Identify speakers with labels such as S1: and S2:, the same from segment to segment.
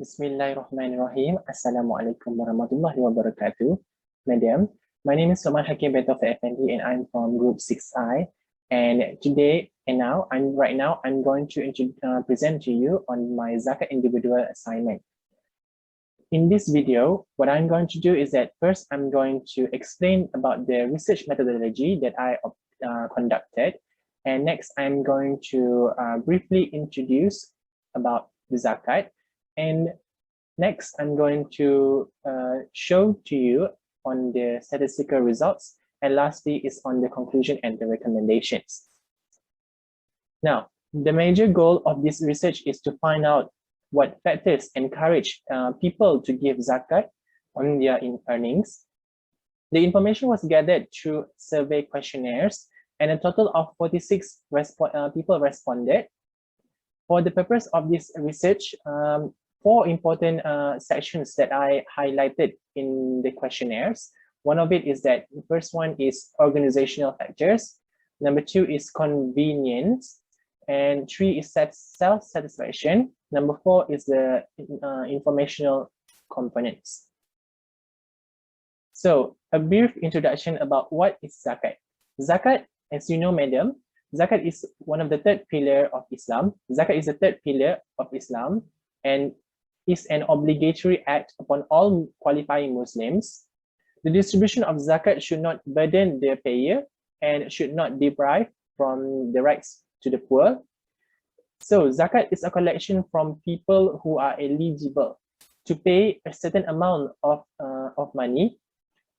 S1: Bismillahirrahmanirrahim. Assalamualaikum warahmatullahi wabarakatuh. Madam, my name is Luqman Hakeem of Afendy and I'm from Group 6I. And today and now, I'm going to present to you on my Zakat individual assignment. In this video, what I'm going to do is that first I'm going to explain about the research methodology that I conducted. And next, I'm going to briefly introduce about the Zakat. And next, I'm going to show to you on the statistical results. And lastly is on the conclusion and the recommendations. Now, the major goal of this research is to find out what factors encourage people to give zakat on their earnings. The information was gathered through survey questionnaires, and a total of 46 people responded. For the purpose of this research, 4 important sections that I highlighted in the questionnaires. One of it is that the first one is organizational factors. Number 2 is convenience. And 3 is self-satisfaction. Number 4 is the informational components. So a brief introduction about what is zakat. Zakat, as you know, madam, zakat is one of the 3rd pillar of Islam. Zakat is the 3rd pillar of Islam and is an obligatory act upon all qualifying Muslims. The distribution of zakat should not burden the payer and should not deprive from the rights to the poor. So zakat is a collection from people who are eligible to pay a certain amount of money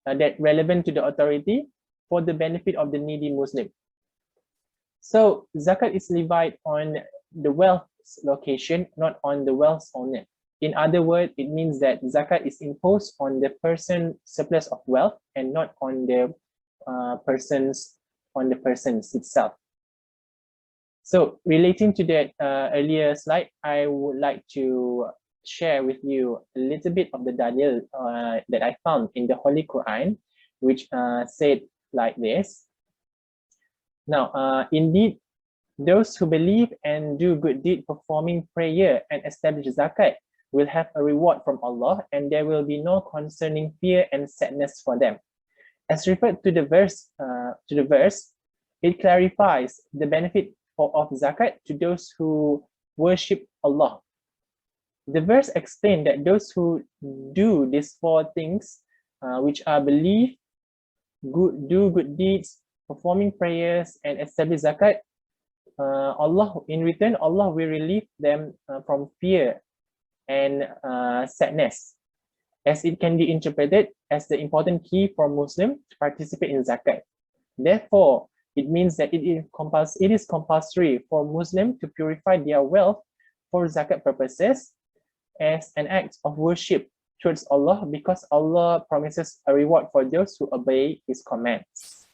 S1: that relevant to the authority for the benefit of the needy Muslim. So zakat is levied on the wealth location, not on the wealth owner. In other words, it means that zakat is imposed on the person surplus of wealth and not on the persons itself. So relating to that earlier slide, I would like to share with you a little bit of the dalil that I found in the Holy Quran, which said like this. Now, indeed, those who believe and do good deed performing prayer and establish zakat will have a reward from Allah, and there will be no concerning fear and sadness for them. As referred to the verse, it clarifies the benefit of zakat to those who worship Allah. The verse explained that those who do these 4 things, which are belief, do good deeds, performing prayers, and establish zakat, Allah, in return, Allah will relieve them from fear and sadness, as it can be interpreted as the important key for Muslims to participate in zakat. Therefore, it means that it is compulsory for Muslims to purify their wealth for zakat purposes as an act of worship towards Allah, because Allah promises a reward for those who obey His commands.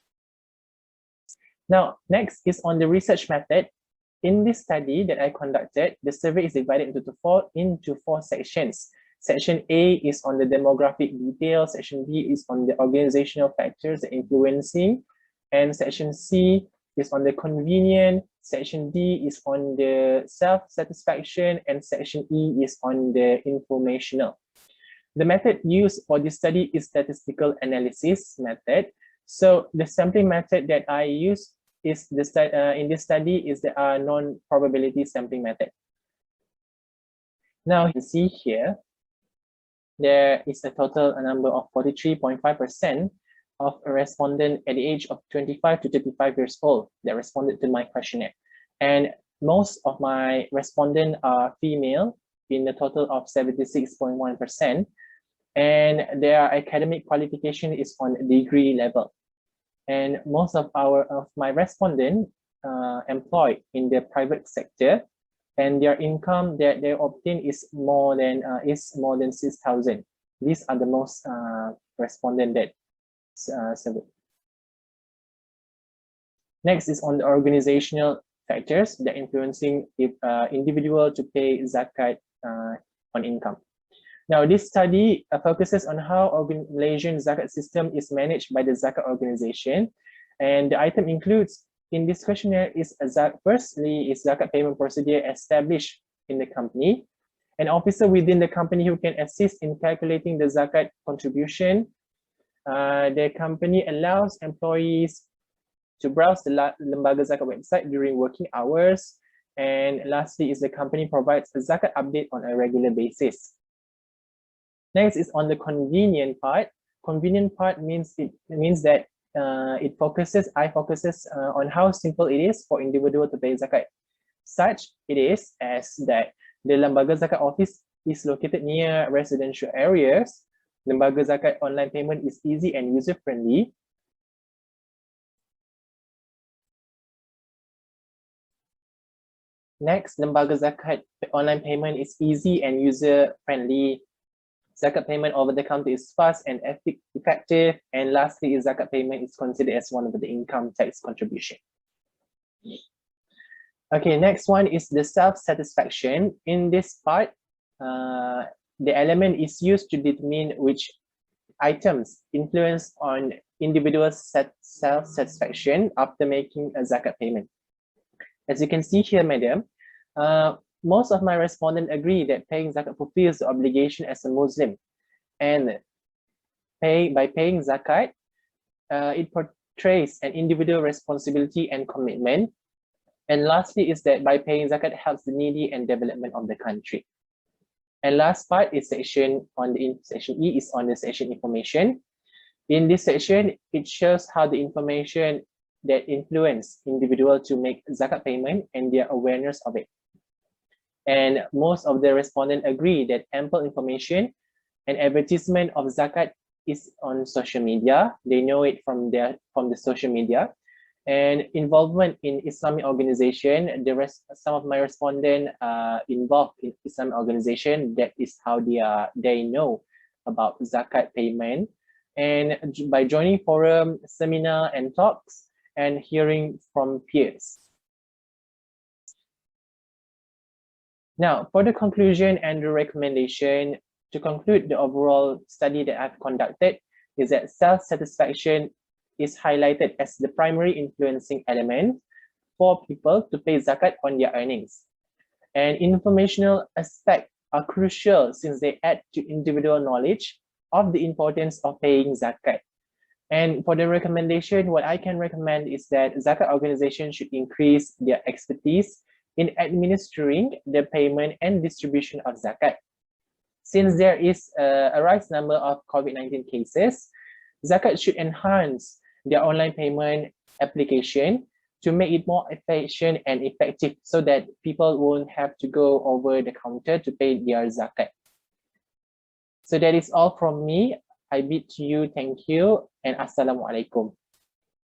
S1: Now, next is on the research method. In this study that I conducted, the survey is divided into 4 sections. Section A is on the demographic details, Section B is on the organizational factors influencing, and Section C is on the convenience, Section D is on the self-satisfaction, and Section E is on the informational. The method used for this study is statistical analysis method. So the sampling method that I use is in this study is the non-probability sampling method. Now you can see here, there is a total number of 43.5% of a respondent at the age of 25 to 35 years old that responded to my questionnaire. And most of my respondents are female in a total of 76.1%. And their academic qualification is on degree level. And most of my respondents employed in the private sector, and their income that they obtain is more than 6,000. These are the most respondent that survey. Next is on the organizational factors that influencing individual to pay zakat on income. Now, this study focuses on how Malaysian zakat system is managed by the zakat organization, and the item includes in this questionnaire is firstly is zakat payment procedure established in the company, An officer within the company who can assist in calculating the zakat contribution. The company allows employees to browse the Lembaga Zakat website during working hours. And lastly is the company provides a zakat update on a regular basis. Next is on the convenient part. Convenient part means that I focuses on how simple it is for individual to pay zakat. Such it is as that the Lembaga Zakat office is located near residential areas. Lembaga Zakat online payment is easy and user-friendly. Next, Lembaga Zakat online payment is easy and user-friendly. Zakat payment over the counter is fast and effective. And lastly, is zakat payment is considered as one of the income tax contribution. Okay, next one is the self-satisfaction. In this part, the element is used to determine which items influence on individual self-satisfaction after making a zakat payment. As you can see here, madam, most of my respondents agree that paying zakat fulfills the obligation as a Muslim, and by paying zakat, it portrays an individual responsibility and commitment. And lastly is that by paying zakat helps the needy and development of the country. And last part is section E is on the section information. In this section, it shows how the information that influence individual to make zakat payment and their awareness of it. And most of the respondents agree that ample information and advertisement of zakat is on social media. They know it from the social media. And involvement in Islamic organization, some of my respondents involved in Islamic organization. That is how they know about zakat payment. And by joining forum, seminar, and talks, and hearing from peers. Now, for the conclusion and the recommendation, to conclude the overall study that I've conducted is that self-satisfaction is highlighted as the primary influencing element for people to pay zakat on their earnings. And informational aspects are crucial since they add to individual knowledge of the importance of paying zakat. And for the recommendation, what I can recommend is that zakat organizations should increase their expertise in administering the payment and distribution of zakat. Since there is a rise number of COVID-19 cases, zakat should enhance their online payment application to make it more efficient and effective so that people won't have to go over the counter to pay their zakat. So that is all from me. I bid to you thank you and Assalamualaikum.